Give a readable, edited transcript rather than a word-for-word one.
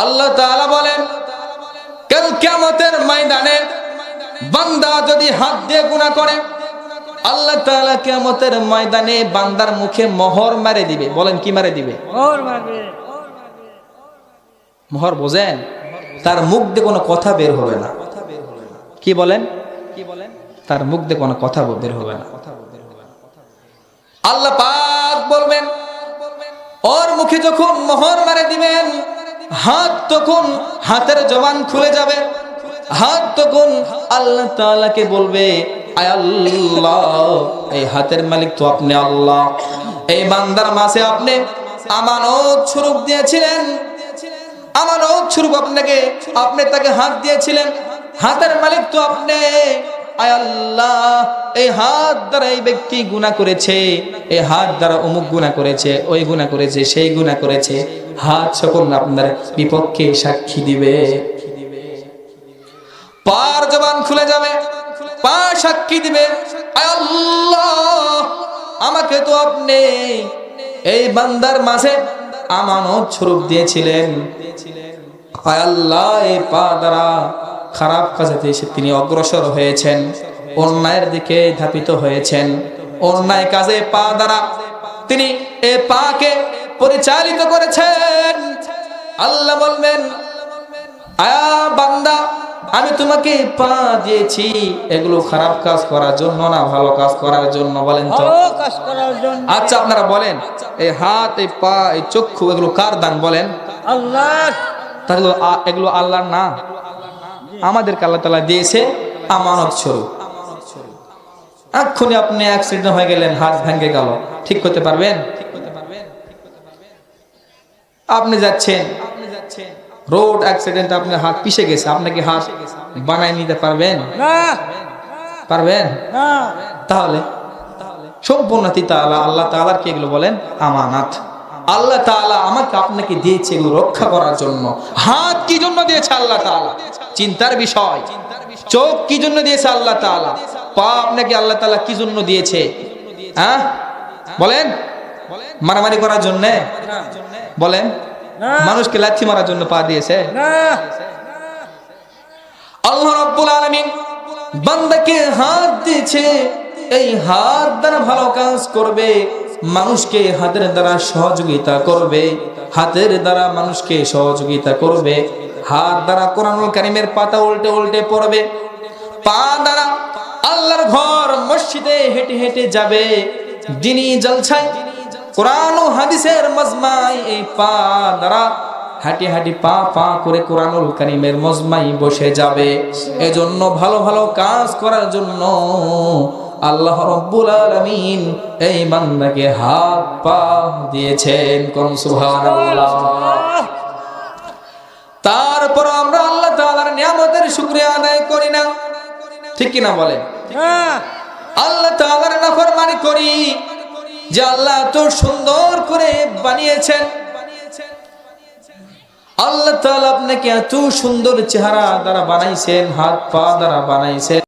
আল্লাহ তাআলা বলেন, কাল কিয়ামতের ময়দানে বান্দা যদি হাত দিয়ে গুনাহ করে, আল্লাহ তাআলা কিয়ামতের ময়দানে বান্দার মুখে মোহর মেরে দিবে। বলেন কি মেরে দিবে? মোহর মারবে। মোহর বোঝেন? তার মুখ দিয়ে কোনো কথা বের হবে না। কি বলেন? তার মুখ দিয়ে কোনো কথা বের হবে না। আল্লাহ পাক বলবেন, ওর মুখে যখন মোহর মেরে দিবেন, হাত তখন হাতের জবান খুলে যাবে। হাত তখন আল্লাহ তাআলাকে বলবে, আয় আল্লাহ, এই হাতের মালিক তো আপনি আল্লাহ। এই বান্দার মাঝে আপনি আমানত স্বরূপ দিয়েছিলেন, আমানত স্বরূপ আপনি তাকে হাত দিয়েছিলেন। হাতের মালিক তো আপনি। আয় আল্লাহ, এই হাত দ্বারা এই ব্যক্তি গুনাহ করেছে, এই হাত দ্বারা অমুক গুনাহ করেছে, ওই গুনাহ করেছে, সেই গুনাহ করেছে। হাত সকল আপনার বিপক্ষে সাক্ষী দিবে। পার জবান খুলে যাবে, পা সাক্ষী দিবে, আয় আল্লাহ, আমাকে তো আপনি এই বান্দার মাঝে আমানত স্বরূপ দিয়েছিলেন। আয় আল্লাহ, এই পা দ্বারা খারাপ কাজে তিনি অগ্রসর হয়েছেন, অন্যায়ের দিকে ধাপিত হয়েছেন। অন্যায় কাজে পা দ্বারা তিনি এই পাকে পরিচালিত করেছেন। আল্লাহ বলবেন, আয়া বান্দা, আমি তোমাকে পা দিয়েছি এগুলো খারাপ কাজ করার জন্য না ভালো কাজ করার জন্য? বলেন তো। ভালো কাজ করার জন্য। আচ্ছা আপনারা বলেন, এই হাত, এই পা, এই চক্ষু, এগুলো কার দান? বলেন। আল্লাহর। তাহলে এগুলো আল্লাহর না? আমাদেরকে আল্লাহ তাআলা দিয়েছে আমানত স্বরূপ। এক্ষুনি আপনি অ্যাক্সিডেন্ট হয়ে গেলেন, হাত ভেঙে গেল, ঠিক করতে পারবেন? আপনি যাচ্ছেন রোড অ্যাক্সিডেন্ট, আপনার হাত পিষে গেছে, আপনি কি হাত বানায় নিতে পারবেন? না। পারবেন না। তাহলে সম্পূর্ণ আল্লাহ তাআলার কি এগুলো বলেন আমানত। আল্লাহ তাআলা আমাকে আপনাকে দিয়েছে এগুলো রক্ষা করার জন্য। হাত কি জন্য দিয়েছে আল্লাহ তাআলা? চিন্তার বিষয়। চোখ কি জন্য দিয়েছে আল্লাহ তাআলা? পা আপনাকে আল্লাহ তাআলা কি জন্য দিয়েছে? হ্যাঁ বলেন। মারামারি করার জন্য? বলেন। মানুষকে লাথি মারার জন্য পা দিয়েছে? না। আল্লাহ রাব্বুল আলামিন বান্দাকে হাত দিয়েছে, এই হাত দ্বারা ভালো কাজ করবে, মানুষকে হাতের দ্বারা সহযোগিতা করবে, হাতের দ্বারা মানুষকে সহযোগিতা করবে, হাত দ্বারা কোরআনুল কারীমের পাতা উল্টে উল্টে পড়বে, পা দ্বারা আল্লাহর ঘর মসজিদে হেঁটে হেঁটে যাবে, দ্বীনি জলসায় কোরআন ও হাদিসের মজমায় এই পা দ্বারা হাঁটি হাঁটি পা পা করে কোরআনুল কারীমের মজমায় বসে যাবে। এজন্য ভালো ভালো কাজ করার জন্য আল্লাহ রাব্বুল আলামিন এই বান্দাকে হাত পা দিয়েছেন। কোন সুবহানাল্লাহ। তারপর আমরা আল্লাহ তাআলার নিয়ামতের শুকরিয়া আদায় করি না, ঠিক কি না বলেন? আল্লাহ তাআলার নাফরমানি করি যে আল্লাহ এত সুন্দর করে বানিয়েছেন, আল্লাহ তাআলা আপনাকে এত সুন্দর চেহারা দ্বারা বানাইছেন, হাত পা দ্বারা বানাইছেন।